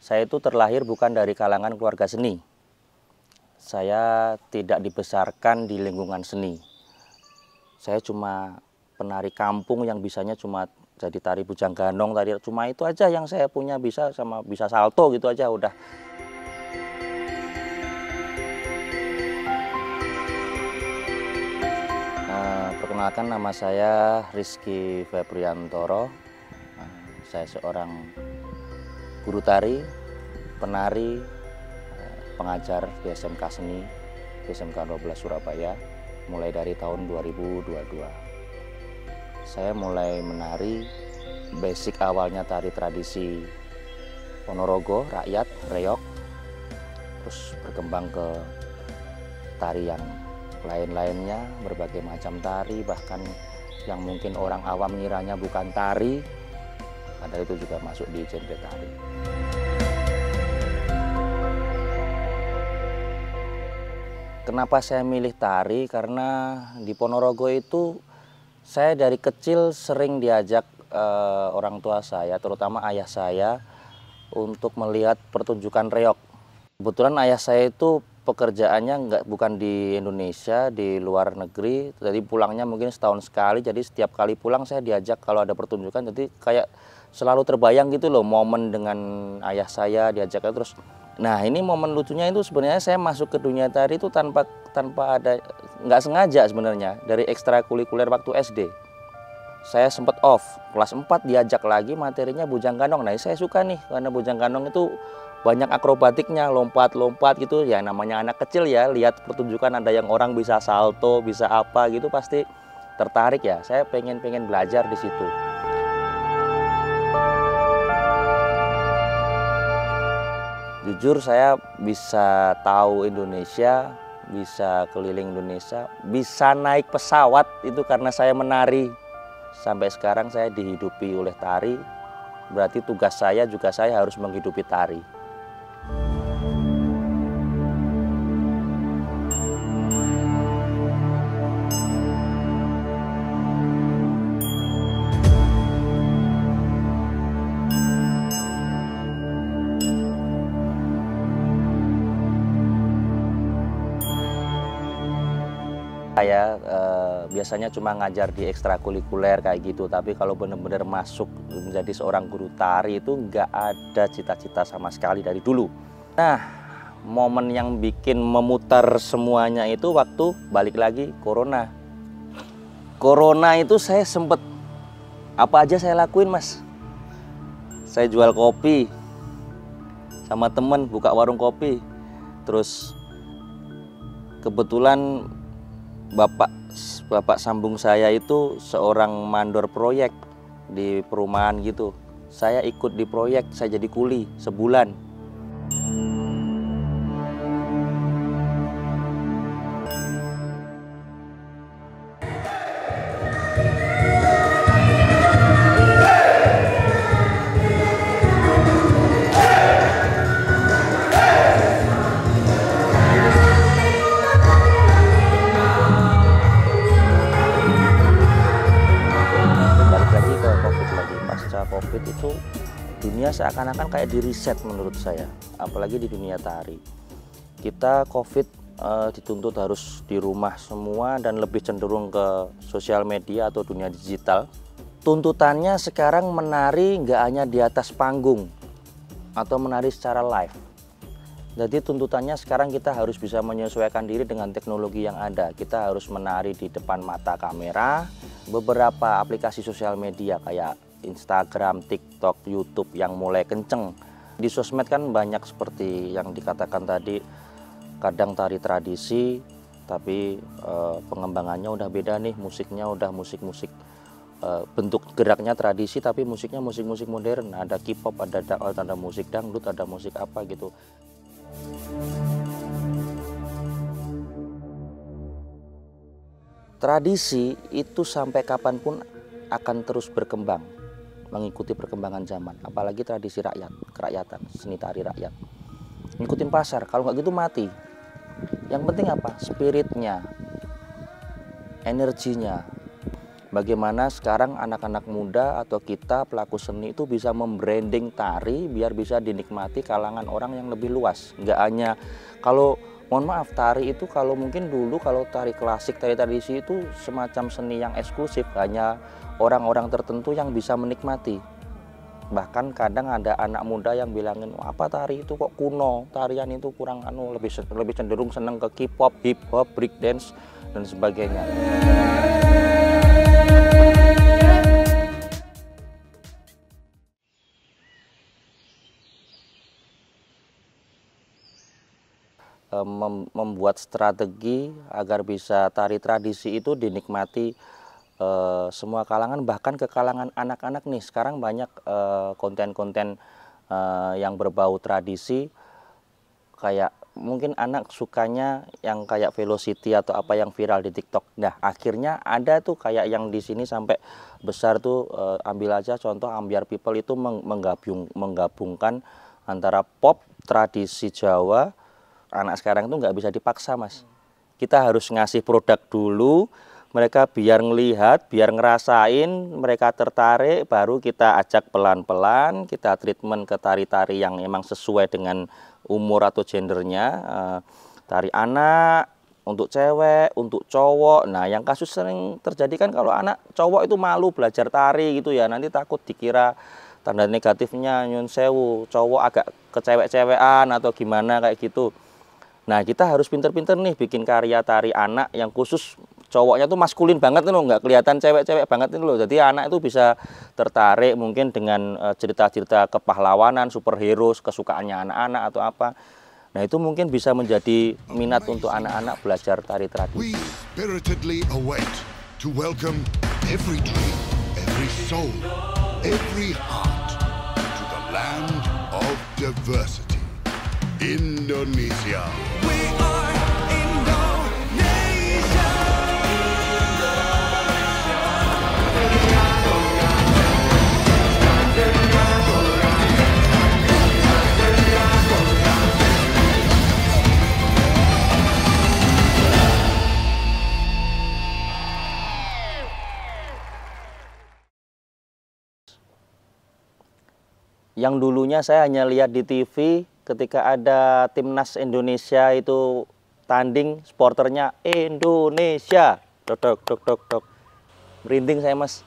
Saya itu terlahir bukan dari kalangan keluarga seni. Saya tidak dibesarkan di lingkungan seni. Saya cuma penari kampung yang bisanya cuma jadi tari bujang ganong, tari cuma itu aja yang saya punya, bisa sama bisa salto gitu aja udah. Perkenalkan, nama saya Rizky Febriantoro. Saya seorang guru tari, penari, pengajar di SMK Seni, di SMK 12 Surabaya, mulai dari tahun 2022. Saya mulai menari, basic awalnya tari tradisi Ponorogo, rakyat, reog, terus berkembang ke tari yang lain-lainnya, berbagai macam tari, bahkan yang mungkin orang awam ngiranya bukan tari, padahal itu juga masuk di genre tari. Kenapa saya milih tari? Karena di Ponorogo itu saya dari kecil sering diajak orang tua saya, terutama ayah saya, untuk melihat pertunjukan reog. Kebetulan ayah saya itu pekerjaannya bukan di Indonesia, di luar negeri, jadi pulangnya mungkin setahun sekali, jadi setiap kali pulang saya diajak kalau ada pertunjukan, jadi kayak selalu terbayang gitu loh momen dengan ayah saya diajak terus. Nah, ini momen lucunya itu sebenarnya saya masuk ke dunia tari itu tanpa ada, nggak sengaja sebenarnya, dari ekstrakurikuler waktu SD. Saya sempat off, kelas 4 diajak lagi materinya bujang ganong. Nah, saya suka nih karena bujang ganong itu banyak akrobatiknya, lompat-lompat gitu. Ya namanya anak kecil ya, lihat pertunjukan ada yang orang bisa salto, bisa apa gitu pasti tertarik ya. Saya pengen belajar di situ. Jujur saya bisa tahu Indonesia, bisa keliling Indonesia, bisa naik pesawat itu karena saya menari. Sampai sekarang saya dihidupi oleh tari, berarti tugas saya juga saya harus menghidupi tari. Saya biasanya cuma ngajar di ekstrakurikuler kayak gitu, tapi kalau benar-benar masuk menjadi seorang guru tari itu nggak ada cita-cita sama sekali dari dulu. Nah, momen yang bikin memutar semuanya itu waktu balik lagi Corona. Corona itu saya sempet, apa aja saya lakuin mas. Saya jual kopi sama temen, buka warung kopi. Terus kebetulan bapak sambung saya itu seorang mandor proyek di perumahan gitu. Saya ikut di proyek, saya jadi kuli sebulan. Covid itu dunia seakan-akan kayak di reset menurut saya, apalagi di dunia tari. Kita Covid dituntut harus di rumah semua dan lebih cenderung ke sosial media atau dunia digital. Tuntutannya sekarang menari nggak hanya di atas panggung atau menari secara live. Jadi tuntutannya sekarang kita harus bisa menyesuaikan diri dengan teknologi yang ada. Kita harus menari di depan mata kamera, beberapa aplikasi sosial media kayak Instagram, TikTok, YouTube yang mulai kenceng. Di sosmed kan banyak seperti yang dikatakan tadi, kadang tari tradisi, tapi pengembangannya udah beda nih, musiknya udah musik-musik, bentuk geraknya tradisi, tapi musiknya musik-musik modern. Ada K-pop, ada musik dangdut, ada musik apa gitu. Tradisi itu sampai kapanpun akan terus berkembang, mengikuti perkembangan zaman, apalagi tradisi rakyat, kerakyatan, seni tari rakyat. Ngikutin pasar, kalau nggak gitu mati. Yang penting apa? Spiritnya, energinya. bagaimana sekarang anak-anak muda atau kita pelaku seni itu bisa membranding tari biar bisa dinikmati kalangan orang yang lebih luas. Nggak hanya, kalau mohon maaf, tari itu kalau mungkin dulu kalau tari klasik, tari tradisi itu semacam seni yang eksklusif, hanya orang-orang tertentu yang bisa menikmati. Bahkan kadang ada anak muda yang bilangin, apa tari itu kok kuno, tarian itu kurang lebih cenderung seneng ke K-pop, hip hop, break dance dan sebagainya. Membuat strategi agar bisa tari tradisi itu dinikmati semua kalangan, bahkan ke kalangan anak-anak nih. Sekarang banyak konten-konten yang berbau tradisi, kayak mungkin anak sukanya yang kayak Velocity atau apa yang viral di TikTok. Nah, akhirnya ada tuh kayak yang di sini sampai besar tuh, ambil aja contoh Ambyar People itu menggabungkan antara pop, tradisi Jawa. Anak sekarang itu nggak bisa dipaksa, Mas. Kita harus ngasih produk dulu, mereka biar ngelihat, biar ngerasain, mereka tertarik, baru kita ajak pelan-pelan, kita treatment ke tari-tari yang emang sesuai dengan umur atau gendernya. Tari anak, untuk cewek, untuk cowok. Nah, yang kasus sering terjadi kan kalau anak cowok itu malu belajar tari gitu ya, nanti takut dikira tanda negatifnya nyun sewu, cowok agak kecewek-cewekan atau gimana kayak gitu. Nah, kita harus pinter-pinter nih bikin karya tari anak yang khusus cowoknya tuh maskulin banget loh, nggak kelihatan cewek-cewek banget ini loh. Jadi anak itu bisa tertarik mungkin dengan cerita-cerita kepahlawanan, superhero, kesukaannya anak-anak atau apa. Nah, itu mungkin bisa menjadi minat untuk anak-anak belajar tari tradisi. We spiritedly await to welcome every dream, every soul, every heart to the land of diversity. Indonesia. We are Indonesia. Yang dulunya saya hanya lihat di TV ketika ada timnas Indonesia itu tanding, supporternya Indonesia, dok dok dok dok dok, merinding saya, Mas.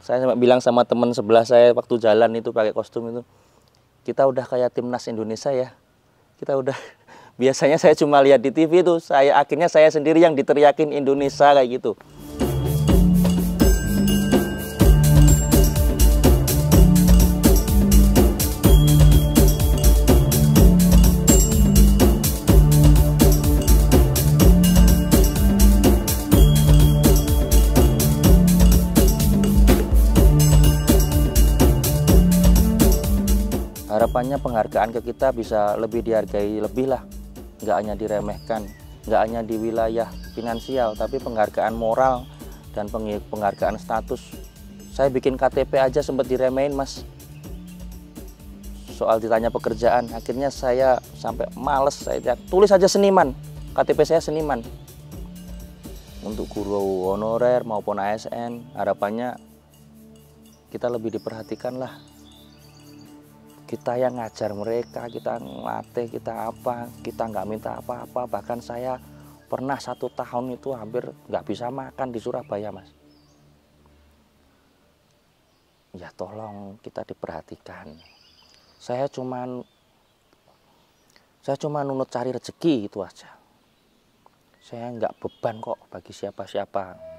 Saya sampai bilang sama teman sebelah saya waktu jalan itu pakai kostum itu, kita udah kayak timnas Indonesia ya, kita udah. Biasanya saya cuma lihat di TV itu, akhirnya saya sendiri yang diteriakin Indonesia kayak gitu. Harapannya penghargaan ke kita bisa lebih dihargai lebih lah, nggak hanya diremehkan, nggak hanya di wilayah finansial, tapi penghargaan moral dan penghargaan status. Saya bikin KTP aja sempat diremehin, Mas. Soal ditanya pekerjaan, akhirnya saya sampai males, saya tulis aja seniman, KTP saya seniman. Untuk guru honorer maupun ASN, harapannya kita lebih diperhatikan lah. Kita yang ngajar mereka, kita ngelatih, kita apa, kita nggak minta apa-apa. Bahkan saya pernah 1 tahun itu hampir nggak bisa makan di Surabaya, Mas. Ya tolong kita diperhatikan. Saya cuma nunut cari rezeki itu aja. Saya nggak beban kok bagi siapa-siapa.